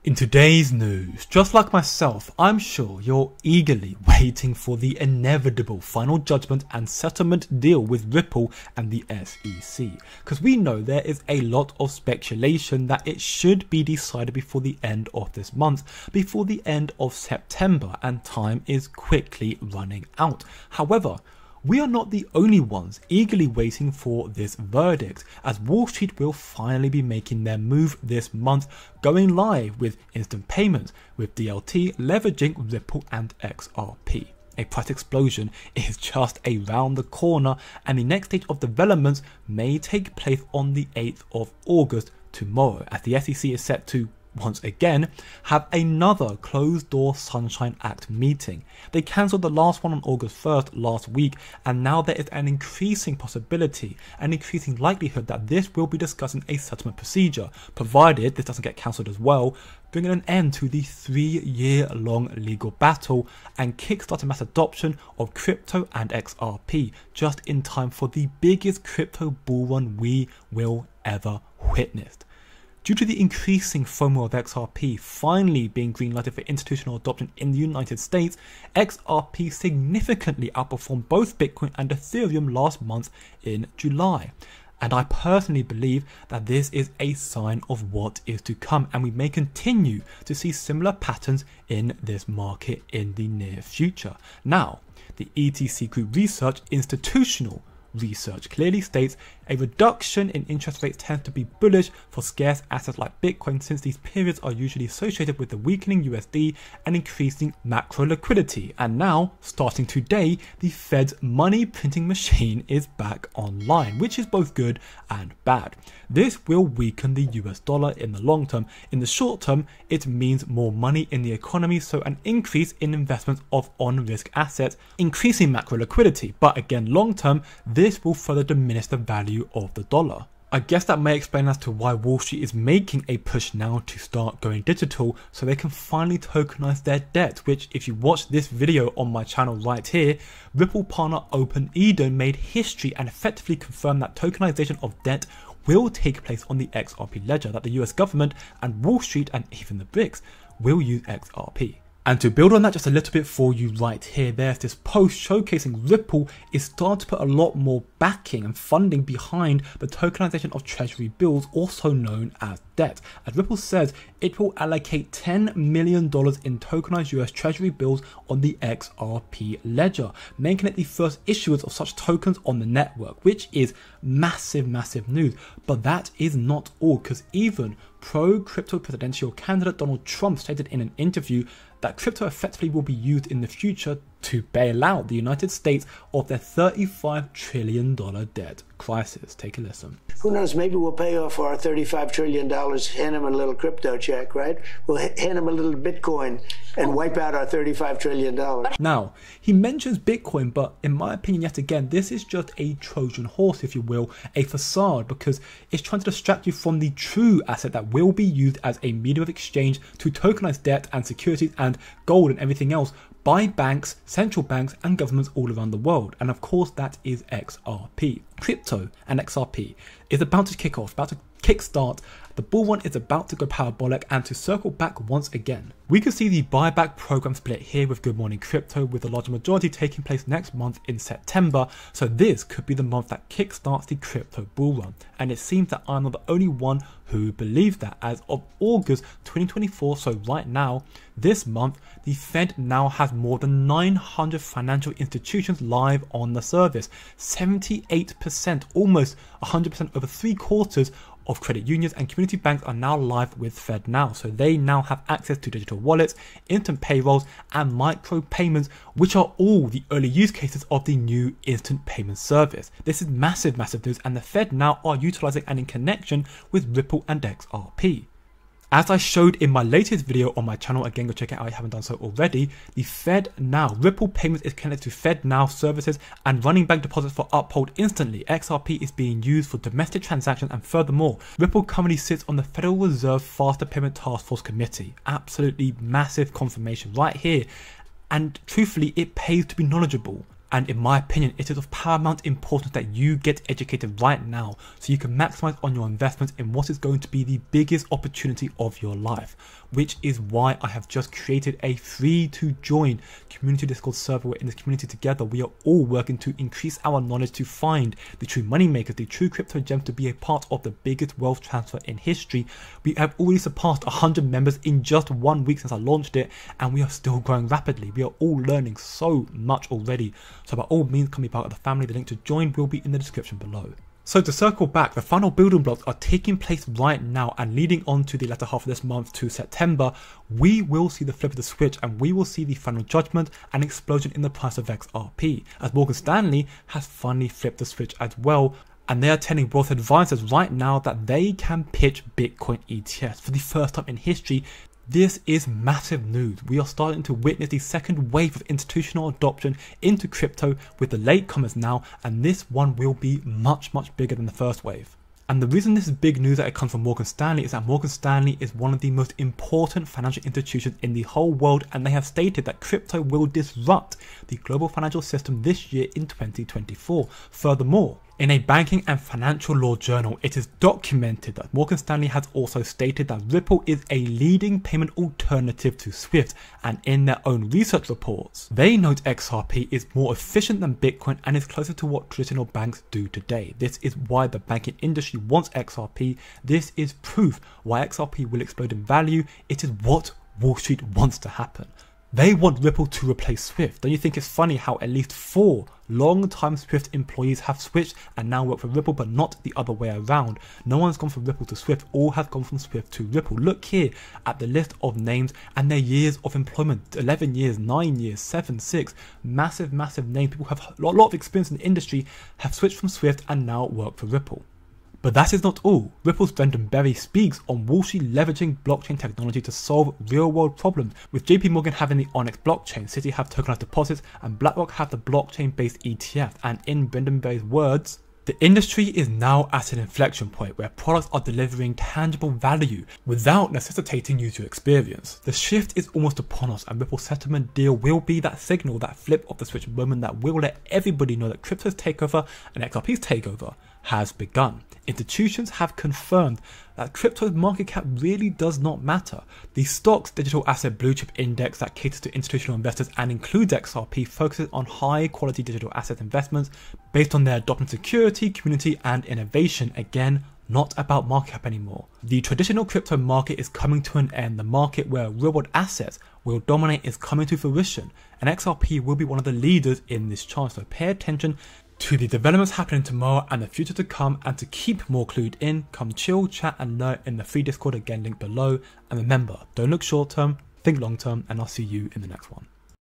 In today's news, just like myself, I'm sure you're eagerly waiting for the inevitable final judgment and settlement deal with Ripple and the SEC, because we know there is a lot of speculation that it should be decided before the end of this month, before the end of September, and time is quickly running out. However, we are not the only ones eagerly waiting for this verdict, as Wall Street will finally be making their move this month, going live with instant payments, with DLT leveraging Ripple and XRP. A price explosion is just around the corner, and the next stage of developments may take place on the 8th of August, tomorrow, as the SEC is set to once again have another closed-door Sunshine Act meeting. They cancelled the last one on August 1st last week, and now there is an increasing possibility, an increasing likelihood that this will be discussing a settlement procedure, provided this doesn't get cancelled as well, bringing an end to the 3-year-long legal battle and kickstarting mass adoption of crypto and XRP just in time for the biggest crypto bull run we will ever witness. Due to the increasing FOMO of XRP finally being greenlighted for institutional adoption in the United States, XRP significantly outperformed both Bitcoin and Ethereum last month in July. And I personally believe that this is a sign of what is to come, and we may continue to see similar patterns in this market in the near future. Now, the ETC Group Research institutional research clearly states a reduction in interest rates tends to be bullish for scarce assets like Bitcoin, since these periods are usually associated with the weakening USD and increasing macro liquidity. And now, starting today, the Fed's money printing machine is back online, which is both good and bad. This will weaken the US dollar in the long term. In the short term, it means more money in the economy, so an increase in investments of on-risk assets, increasing macro liquidity. But again, long term, this will further diminish the value of the dollar. I guess that may explain as to why Wall Street is making a push now to start going digital, so they can finally tokenize their debt, which, if you watch this video on my channel right here, Ripple partner Open Eden made history and effectively confirmed that tokenization of debt will take place on the XRP ledger, that the US government and Wall Street and even the BRICS will use XRP. And to build on that just a little bit for you right here, there's this post showcasing Ripple is starting to put a lot more backing and funding behind the tokenization of treasury bills, also known as debt. As Ripple says, it will allocate $10 million in tokenized US treasury bills on the XRP ledger, making it the first issuance of such tokens on the network, which is massive news. But that is not all, because even pro-crypto presidential candidate Donald Trump stated in an interview that crypto effectively will be used in the future to bail out the United States of their $35 trillion debt crisis. Take a listen. Who knows, maybe we'll pay off our $35 trillion, hand them a little crypto check, right? We'll hand them a little Bitcoin and wipe out our $35 trillion. Now, he mentions Bitcoin, but in my opinion, yet again, this is just a Trojan horse, if you will, a facade, because it's trying to distract you from the true asset that will be used as a medium of exchange to tokenize debt and securities and gold and everything else by banks, central banks and governments all around the world. And of course that is XRP. Crypto and XRP is about to kick off, about to kickstart. The bull run is about to go parabolic, and to circle back once again, we can see the buyback program split here with Good Morning Crypto, with the larger majority taking place next month in September. So this could be the month that kickstarts the crypto bull run, and it seems that I'm not the only one who believes that. As of August 2024, so right now, this month, the Fed now has more than 900 financial institutions live on the service. 78%, almost 100%, over 3/4 of credit unions and community banks are now live with FedNow. So they now have access to digital wallets, instant payrolls and micro payments, which are all the early use cases of the new instant payment service. This is massive news, and the Fed now are utilizing and in connection with Ripple and XRP. As I showed in my latest video on my channel, again go check it out if you haven't done so already, the FedNow Ripple payments is connected to FedNow services and running bank deposits for Uphold instantly. XRP is being used for domestic transactions, and furthermore, Ripple currently sits on the Federal Reserve Faster Payment Task Force Committee. Absolutely massive confirmation right here, and truthfully it pays to be knowledgeable. And in my opinion, it is of paramount importance that you get educated right now so you can maximize on your investments in what is going to be the biggest opportunity of your life. which is why I have just created a free to join community Discord server. Where in this community together, we are all working to increase our knowledge to find the true money makers, the true crypto gems, to be a part of the biggest wealth transfer in history. We have already surpassed 100 members in just 1 week since I launched it, and we are still growing rapidly. We are all learning so much already. So by all means, come be part of the family. The link to join will be in the description below. So to circle back, the final building blocks are taking place right now, and leading on to the latter half of this month to September, we will see the flip of the switch, and we will see the final judgment and explosion in the price of XRP, as Morgan Stanley has finally flipped the switch as well, and they are telling wealth advisors right now that they can pitch Bitcoin ETFs for the first time in history. This is massive news. We are starting to witness the second wave of institutional adoption into crypto with the latecomers now, and this one will be much bigger than the first wave. And the reason this is big news that it comes from Morgan Stanley is that Morgan Stanley is one of the most important financial institutions in the whole world, and they have stated that crypto will disrupt the global financial system this year in 2024. Furthermore, in a banking and financial law journal, it is documented that Morgan Stanley has also stated that Ripple is a leading payment alternative to Swift, and in their own research reports, they note XRP is more efficient than Bitcoin and is closer to what traditional banks do today. This is why the banking industry wants XRP. This is proof why XRP will explode in value. It is what Wall Street wants to happen. They want Ripple to replace Swift. Don't you think it's funny how at least 4 long-time Swift employees have switched and now work for Ripple, but not the other way around? No one's gone from Ripple to Swift, all have gone from Swift to Ripple. Look here at the list of names and their years of employment: 11 years, 9 years, 7, 6. Massive names. People have a lot of experience in the industry, have switched from Swift and now work for Ripple. But that is not all. Ripple's Brendan Berry speaks on Wall Street leveraging blockchain technology to solve real-world problems, with JP Morgan having the Onyx blockchain, Citi have tokenized deposits, and BlackRock have the blockchain-based ETF. And in Brendan Berry's words, the industry is now at an inflection point where products are delivering tangible value without necessitating user experience. The shift is almost upon us, and Ripple's settlement deal will be that signal, that flip of the switch moment that will let everybody know that crypto's takeover and XRP's takeover has begun. Institutions have confirmed that crypto's market cap really does not matter. The Stocks Digital Asset Blue Chip Index that caters to institutional investors and includes XRP focuses on high quality digital asset investments based on their adopting security, community and innovation. Again, not about market cap anymore. The traditional crypto market is coming to an end. The market where real world assets will dominate is coming to fruition, and XRP will be one of the leaders in this charge. So pay attention to the developments happening tomorrow and the future to come, and to keep more clued in, come chill, chat and learn in the free Discord, again linked below. And remember, don't look short term, think long term, and I'll see you in the next one.